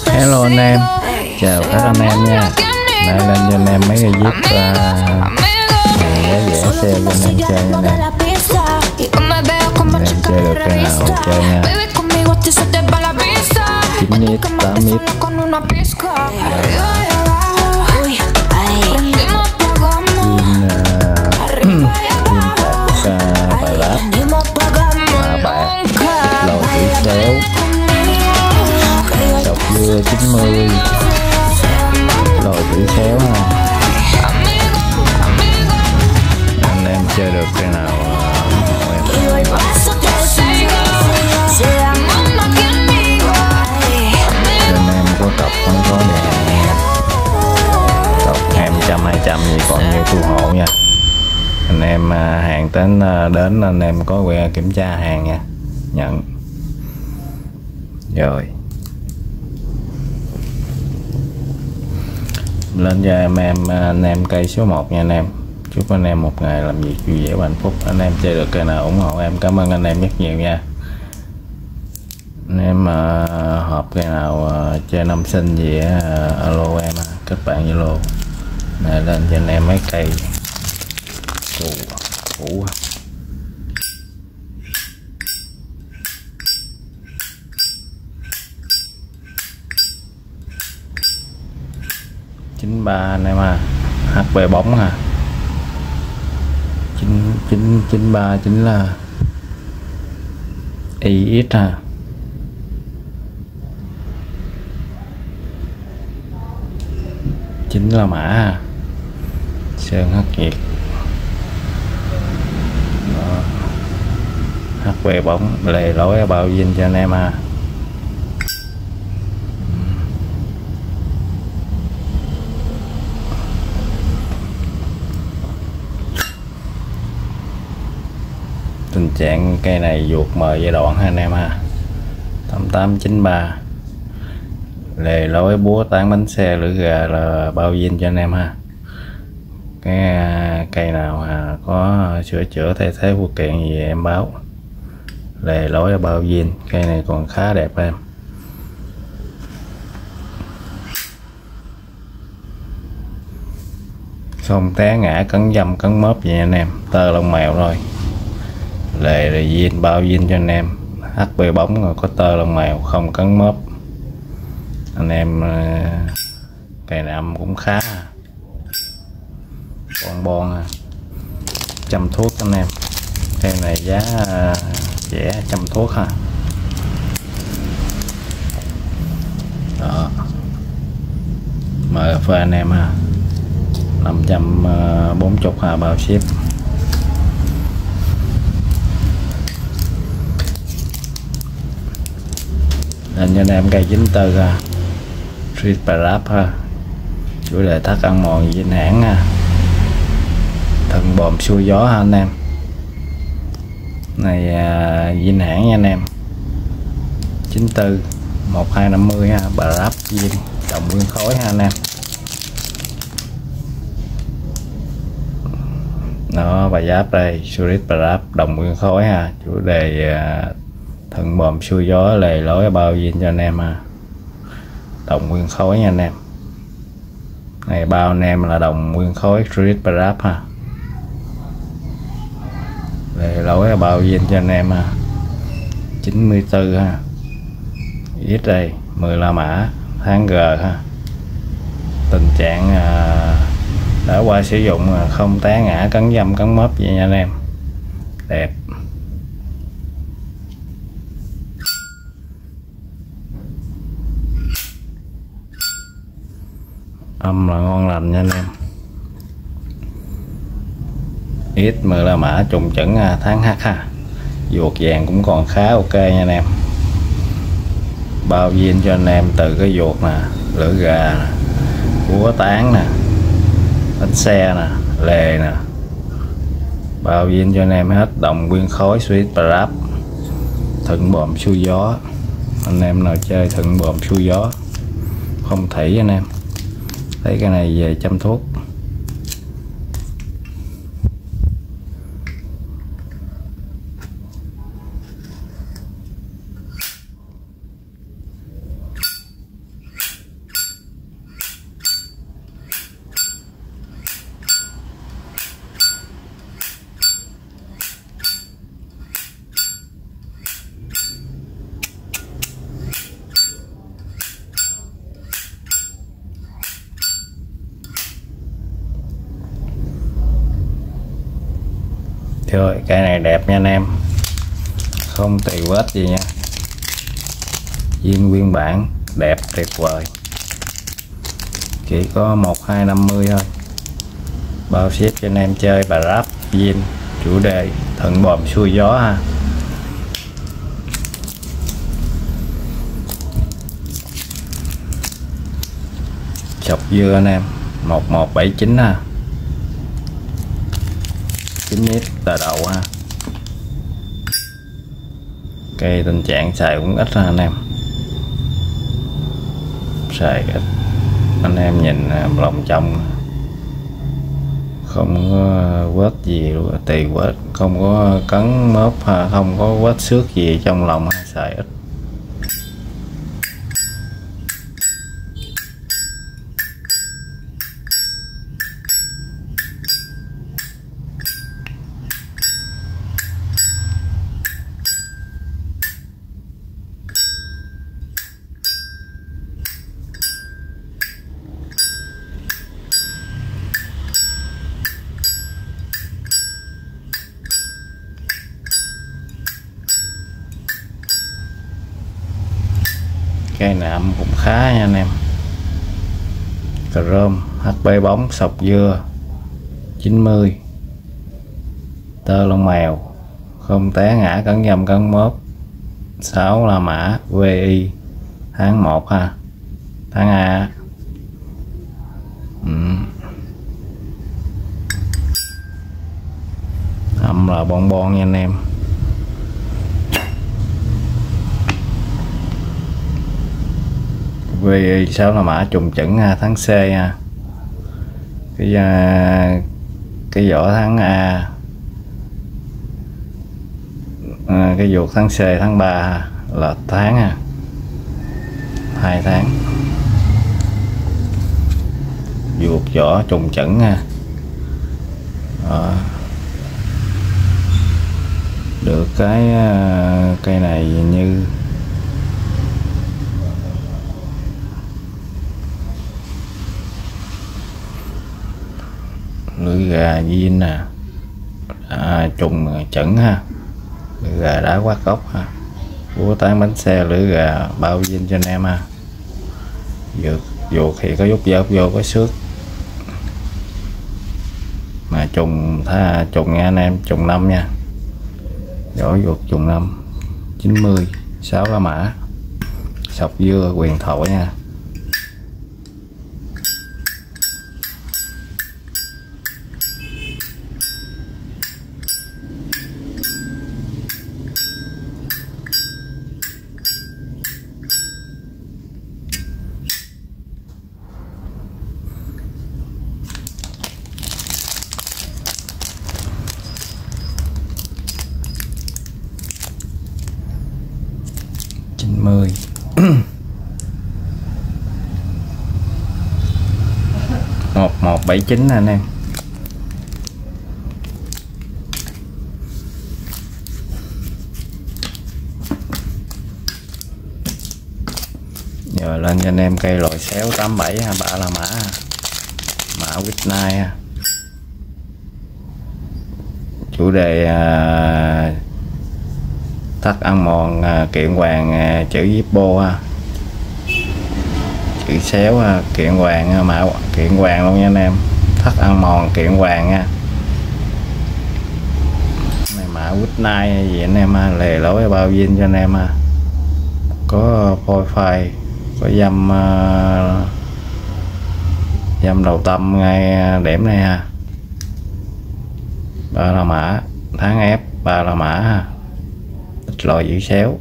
Hello anh em, chào các anh em nha. Nay lên cho anh em mấy cái viết giá rẻ xe cho anh em chơi nha anh em. Anh em chơi được cái nào chơi nha. 9 mít, 8 mít. Bài lát mà bạc lò thủy xéo sọc dưa 90 lò thủy xéo ha. Anh em chơi được cái nào anh em có cọc không có đẹp cọc 200 gì còn nhiều thu hộ nha. Anh em hàng đến anh em có que kiểm tra hàng nha, nhận rồi lên cho anh em cây số 1 nha anh em. Chúc anh em một ngày làm việc vui vẻ và hạnh phúc. Anh em chơi được cây nào ủng hộ em, cảm ơn anh em rất nhiều nha. Anh em hợp cây nào chơi năm sinh gì alo em, các bạn Zalo này lên cho anh em mấy cây cũ 93 anh em HP bóng 993 chính là IX 9 là mã Sơn Hắc Nhiệt. HP bóng lề lối bao dinh cho anh em Tình trạng cây này ruột mờ giai đoạn anh em 8893 lề lối búa tán bánh xe lưỡi gà là bao dinh cho anh em cái cây nào có sửa chữa thay thế phụ kiện gì em báo. Lề lối bao dinh, cây này còn khá đẹp em. Không té ngã cắn dâm cắn mớp vậy anh em, tơ lông mèo thôi. Lề zin bao zin cho anh em. HP bóng rồi có tơ lông mèo không cắn mớp. Anh em cây nạm cũng khá bon chăm thuốc anh em. Cây này giá rẻ chăm thuốc đó. Mời phê anh em 540 bao ship. Nên cho anh em cây 94 Street Parap chủ đề thắt ăn mòn Vinh Hãng thân bòm xuôi gió anh em. Này Vinh Hãng nha anh em, 94 1250 Parap Vinh đồng nguyên khối anh em. Nó bài giáp đây Street Parap đồng nguyên khối chủ đề thân bòm xuôi gió lề lối bao dinh cho anh em đồng nguyên khối nha anh em. Này bao anh em là đồng nguyên khối Street Parap lề lối bao dinh cho anh em 94 ít đây 10 la mã tháng G tình trạng đã qua sử dụng không té ngã cắn dâm cắn mớp vậy nha anh em, đẹp. Âm là ngon lành nha anh em. Ít 10 la mã trùng chuẩn tháng H ruột vàng cũng còn khá ok nha anh em. Bao viên cho anh em từ cái ruột lưỡi gà búa tán bánh xe lề bao viên cho anh em hết đồng nguyên khối Street Parap thuận bòm xuôi gió. Anh em nào chơi thuận bòm xuôi gió không thủy anh em thấy cái này về chăm thuốc. Rồi cây này đẹp nha anh em, không tì vết gì nha, viên nguyên bản đẹp tuyệt vời, chỉ có 1250 thôi. Bao ship cho anh em chơi bà ráp zin, chủ đề thuận bòm xuôi gió ha. Chọc dưa anh em 1179 ha, 9 nít tà đầu ha. Cây tình trạng xài cũng ít ha anh em, xài ít, anh em nhìn lòng trong không có vết gì luôn, tì vết, không có cấn mớp, không có vết xước gì trong lòng, xài ít. Cây nạm cũng khá nha anh em, chrome HP bóng sọc dưa 90, tơ lông mèo, không té ngã cắn dầm cắn mớp, 6 là mã VI, tháng 1 ha, tháng A. Âm là bon bon nha anh em. VI 6 là mã trùng chuẩn tháng C ha. Cái vỏ tháng A, cái ruột tháng C tháng 3 là tháng ha, 2 tháng. Ruột vỏ trùng chuẩn ha. Được cái cây này như lưỡi gà zin nè, trùng chuẩn ha, lưỡi gà đá quát gốc ha, búa tán bánh xe, lưỡi gà bao zin cho anh em ha. Ruột thì có dút dớp vô có xước, mà trùng nha anh em, trùng 5 nha, vỏ ruột trùng 5, 90, 6 lá mã, sọc dưa quyền thổi nha. một 1179 anh em. Giờ lên cho anh em cây loại xéo 87 ha, 3 là mã Whitney ha. Chủ đề thắt ăn mòn kiện hoàng chữ Zippo ha, chữ xéo kiện hoàng, mã kiện hoàng luôn nha anh em, thắt ăn mòn kiện hoàng nha. Này mã Whitney gì anh em lề lối bao zin cho anh em có phôi phai, có dăm đầu tâm ngay điểm này ha. 3 là mã tháng F, 3 là mã ha, ít loại giữ xéo.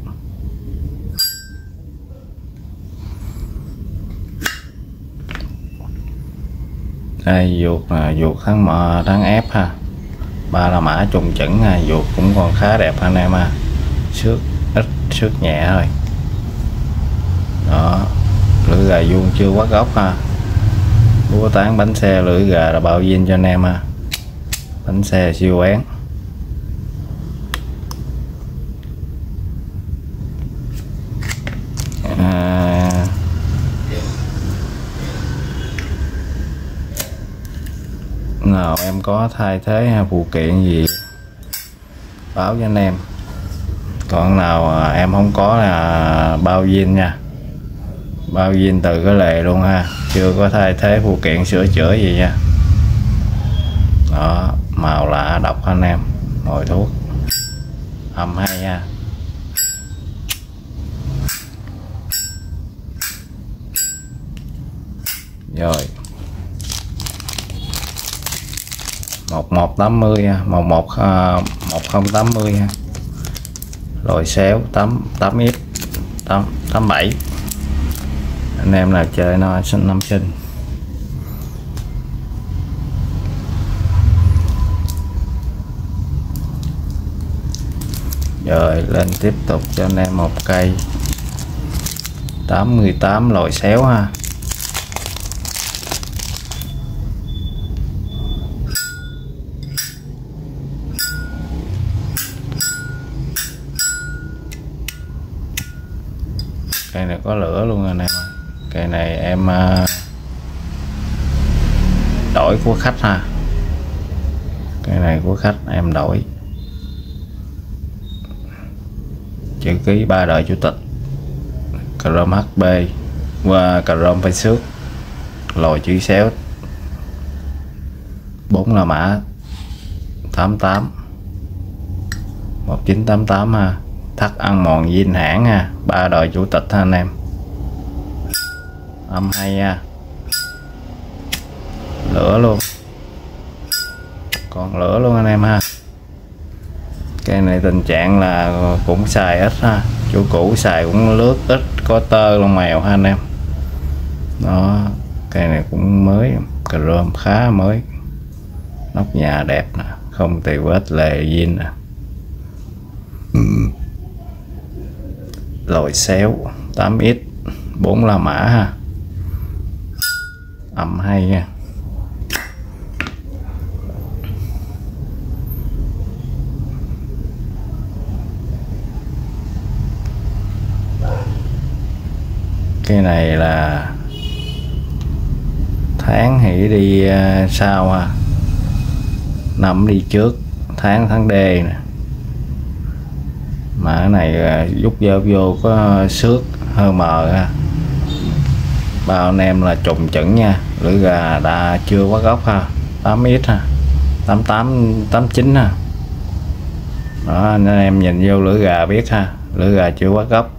Đây ruột tháng F ha, 3 là mã trùng chuẩn ha, ruột cũng còn khá đẹp anh em ha, xước ít, xước nhẹ thôi. Đó, lưỡi gà vuông chưa quát gốc ha, búa tán bánh xe, lưỡi gà là bao zin cho anh em ha, bánh xe siêu bén. Nào em có thay thế phụ kiện gì báo cho anh em. Còn nào em không có là bao zin nha, bao zin từ cái lề luôn ha, chưa có thay thế phụ kiện sửa chữa gì nha. Đó, màu lạ độc anh em, mồi thuốc âm hay nha. Rồi 1180 ha, 1080 ha, lồi xéo 8x 87. Anh em nào chơi nó sinh năm sinh. Rồi lên tiếp tục cho anh em một cây 88 lồi xéo ha. Cây này có lửa luôn anh em. Cây này em đổi của khách ha, cây này của khách em đổi. Chữ ký 3 đời chủ tịch, Chrome HB và Chrome phải xước, lồi chữ xéo 4 là mã 88 1988 ha. Thắt ăn mòn zin hãng ha, 3 đời chủ tịch ha anh em. Âm hay ha, lửa luôn, còn lửa luôn anh em ha. Cây này tình trạng là cũng xài ít ha, chủ cũ xài cũng lướt ít, có tơ lông mèo ha anh em. Đó, cây này cũng mới, Chrome khá mới, nóc nhà đẹp nè, không tì vết lề zin nè. Lồi xéo 8x 4 la mã ha, âm hay nha. Cái này là tháng hỉ đi sau ha, năm đi trước, tháng D nè. Mà cái này rút vô có xước hơi mờ ha. Bao anh em là trùng chuẩn nha, lưỡi gà đã chưa quá gốc ha, 8x ha, 88 89 ha. Đó, anh em nhìn vô lưỡi gà biết ha, lưỡi gà chưa quá gốc.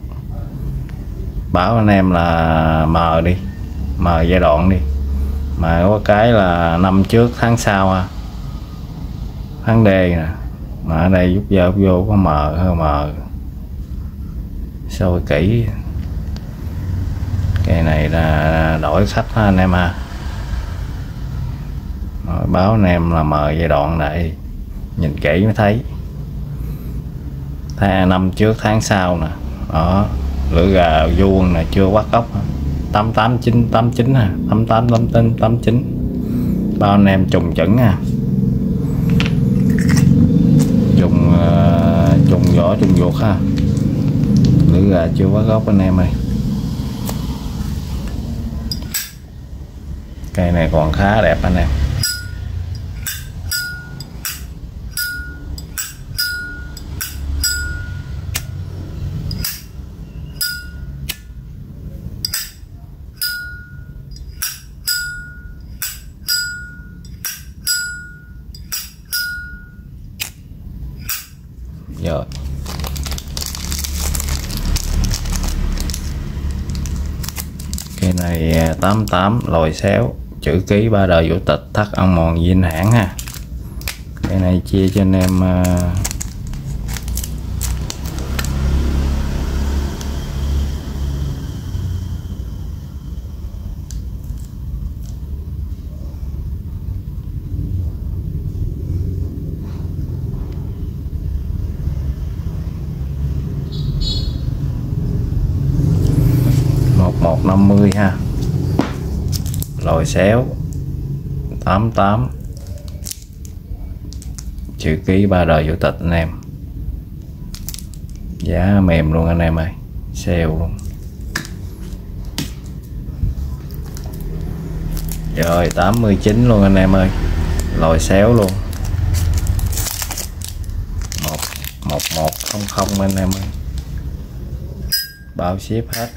Bảo anh em là mờ đi, mờ giai đoạn đi, mà có cái là năm trước tháng sau ha, tháng D nè. Mà ở đây rút vô có mờ, hơi mờ, soi kỹ. Cây này là đổi khách ha anh em ha. Rồi, báo anh em là mờ giai đoạn này, nhìn kỹ mới thấy. Năm trước tháng sau nè. Đó, lưỡi gà vuông nè, chưa quát gốc 88 89 ha, 88 89 89. Bao anh em trùng chuẩn nha, trùng vỏ trùng ruột ha, lưỡi gà chưa quá gốc anh em ơi. Cây này còn khá đẹp anh em. Rồi cây này 88 lồi xéo, chữ ký 3 đời chủ tịch, thắt ăn mòn zin hãng ha. Cái này chia cho anh em 1150 ha, lồi xéo 88, chữ ký 3 đời chủ tịch anh em. Giá mềm luôn anh em ơi, sale luôn. Rồi 89 luôn anh em ơi, lồi xéo luôn. 1100 anh em ơi, bao ship hết.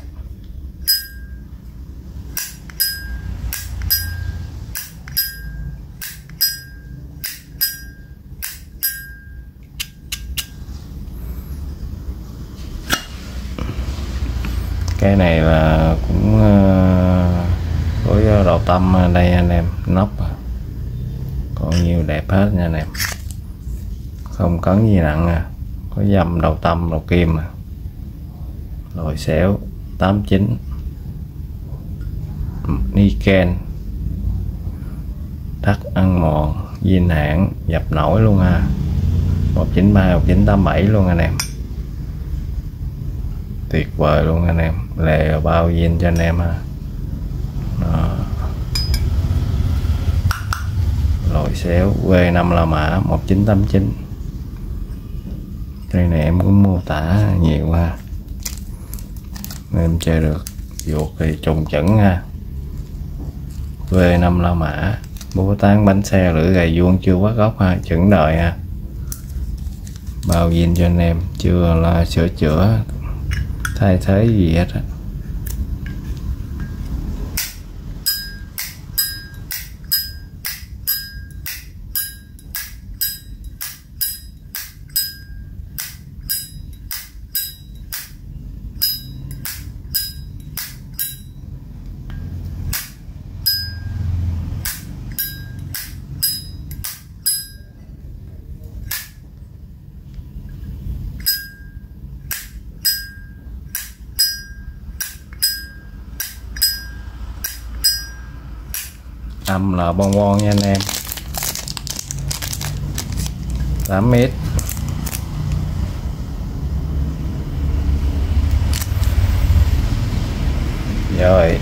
Cái này là cũng có đầu tâm đây anh em, nóc còn nhiều đẹp hết nha anh em, không cấn gì nặng à, có dăm đầu tâm đầu kim à, lồi xéo 89 Niken, thắt ăn mòn, zin hãng, dập nổi luôn ha, 193 1987 luôn anh em, tuyệt vời luôn anh em, lề bao zin cho anh em ha. Đó. Lồi xéo V5 La Mã 1989, đây này em cũng mô tả nhiều ha, em chơi được, vuột thì trùng chuẩn ha. V5 La Mã, bố tán bánh xe lưỡi gầy vuông chưa quá góc ha, chuẩn đời ha, bao zin cho anh em, chưa là sửa chữa thay thế gì hết á. Âm là bon nha anh em, 8m. Rồi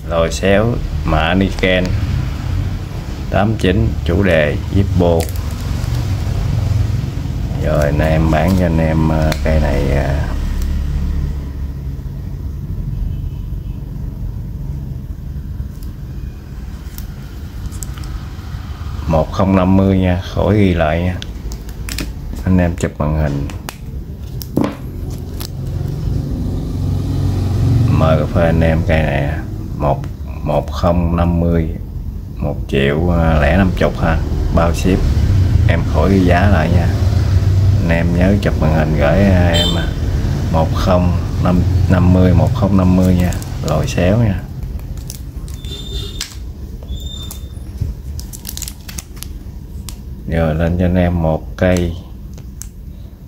lồi xéo mã Niken 89 chủ đề Zippo. Rồi anh em bán cho anh em cây này 1050 nha, khỏi ghi lại nha anh em, chụp màn hình mời cà phê anh em. Cây này 1050 1.050.000 ha, bao ship, em khỏi ghi giá lại nha anh em, nhớ chụp màn hình gửi em 1050 nha, lồi xéo nha. Rồi lên cho anh em một cây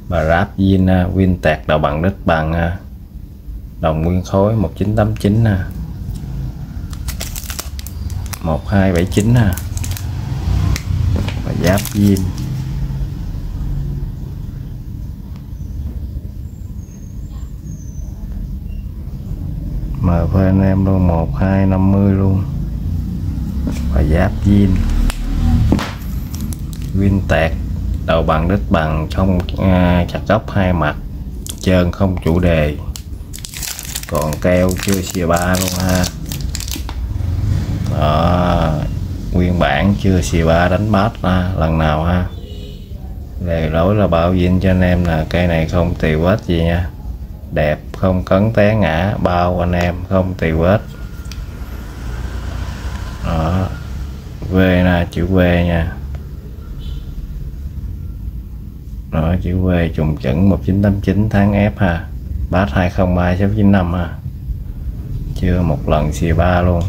bà ráp zin win tạc đầu bằng đít bằng đồng nguyên khối 1989 nè, 1279 nè, và giáp zin mời với anh em luôn 1250 luôn, và giáp zin win tạc đầu bằng đít bằng, trong chặt góc hai mặt, trơn không chủ đề, còn keo chưa xìa ba luôn ha. Đó, nguyên bản chưa xìa ba đánh bát lần nào ha. Về lối là bảo zin cho anh em là cây này không tì vết gì nha, đẹp không cấn té ngã, bao anh em không tì vết. Đó, V nè, chữ V nha. Đó, chữ V trùng chuẩn 1989 tháng F ha, bát 203/95 ha, chưa một lần xìa ba luôn.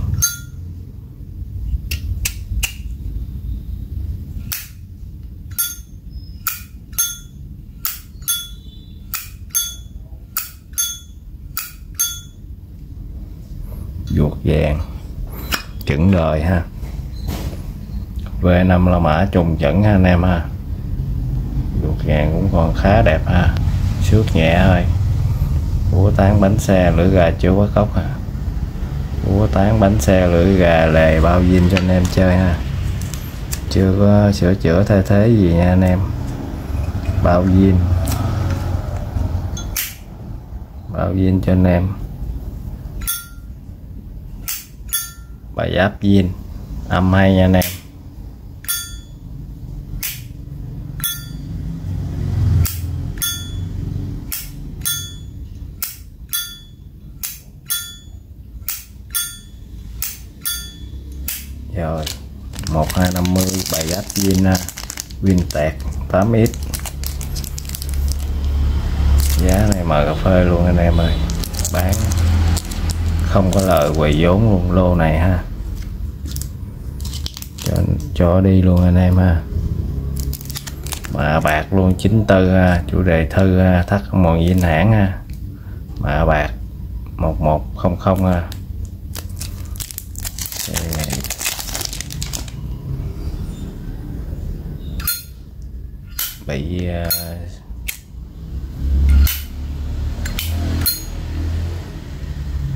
Vuột vàng chuẩn đời ha, V5 La Mã trùng chuẩn ha anh em ha, vuột vàng cũng còn khá đẹp ha, xước nhẹ thôi, búa tán bánh xe lưỡi gà chưa quá cốc ha, búa tán bánh xe lưỡi gà lề bao zin cho anh em chơi ha, chưa có sửa chữa thay thế gì nha anh em, bao zin cho anh em, bài giáp zin âm hay nha anh em. Rồi 1250 bài áp zin Win tẹt 8x. Giá này mời cà phê luôn anh em ơi, bán không có lời quầy vốn luôn lô này ha, cho đi luôn anh em ha. Mạ bạc luôn 94 ha, chủ đề thư thắt không mòn zin hãng ha, mạ bạc 1100 ha. Bị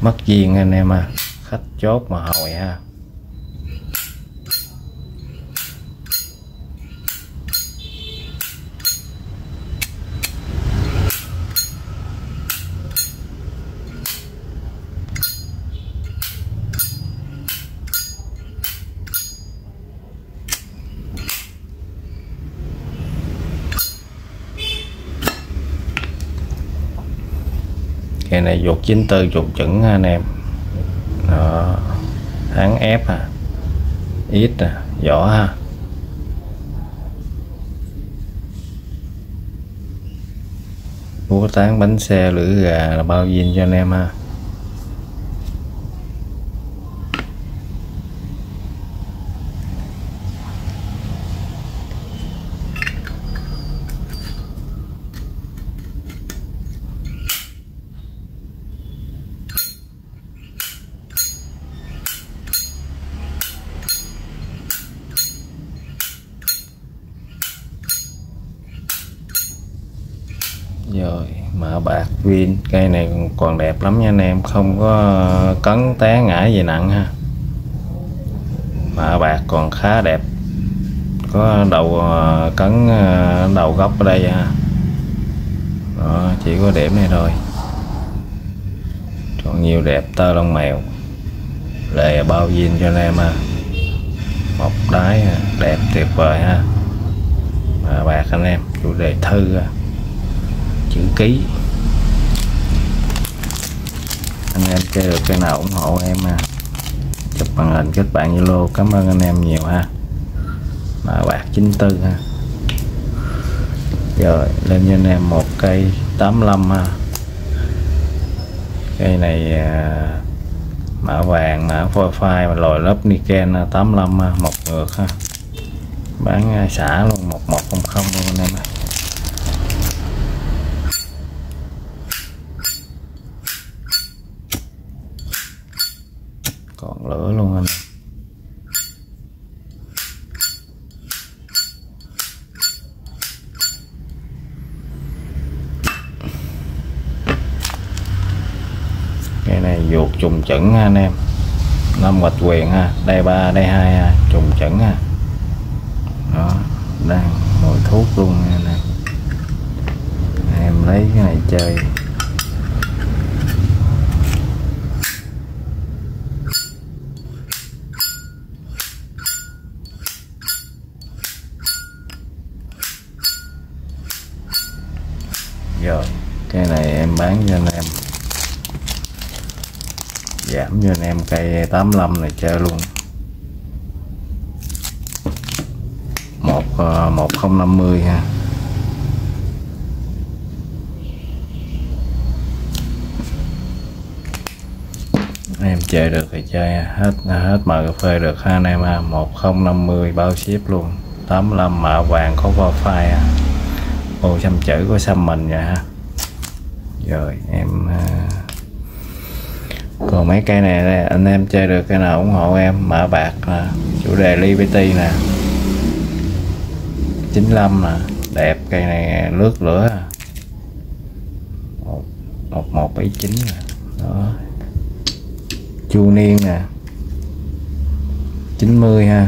mất duyên anh em à, khách chốt mà hồi ha. Cái này ruột 94 ruột chuẩn anh em. Đó, tháng ép ít vỏ ha. Búa tán bánh xe lưỡi gà là bao zin cho anh em ha. Rồi mạ bạc Win, cây này còn đẹp lắm nha anh em, không có cấn té ngã gì nặng ha. Mạ bạc còn khá đẹp, có đầu cấn đầu gốc ở đây ha. Đó, chỉ có điểm này thôi, còn nhiều đẹp tơ lông mèo, lề bao zin cho anh em ha. Một đáy đẹp tuyệt vời ha. Mạ bạc anh em, chủ đề thư chữ ký. Anh em chơi được cái nào ủng hộ em chụp màn hình kết bạn Zalo, cảm ơn anh em nhiều ha. Mạ bạc 94 ha. Rồi lên cho anh em một cây 85 ha. Cây này mạ vàng, mạ phôi phai và lồi lớp niken 85 ha, một ngược ha, bán xả luôn 1100 luôn anh em. Còn lửa luôn anh. Cái này ruột trùng chuẩn ha anh em, 5 hoạch quyền ha, đây 3 đây 2 ha, trùng chuẩn ha. Đó, đang mồi thuốc luôn nha anh em lấy cái này chơi. Rồi cái này em bán cho anh em, giảm cho anh em cây 85 này chơi luôn, 1050 ha. Em chơi được thì chơi hết mời cà phê được ha anh em ha. 1050 bao ship luôn, 85 mạ vàng có wifi ha. Ô xăm chữ có xăm mình nha ha. Rồi em còn mấy cây này đây, anh em chơi được cái nào ủng hộ em. Mạ bạc chủ đề Liberty nè, 95 nè, đẹp. Cây này lướt lửa 1179 nè. Đó, chu niên nè 90 ha.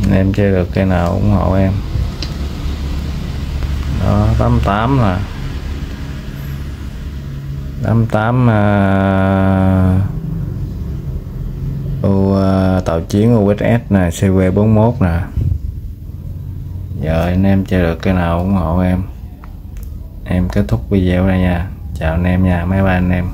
Anh em chơi được cây nào ủng hộ em. Đó, 88 nè, 88 tàu chiến USS nè, CV41 nè. Giờ anh em chơi được cái nào ủng hộ em. Em kết thúc video đây nha, chào anh em nha, mấy ba anh em.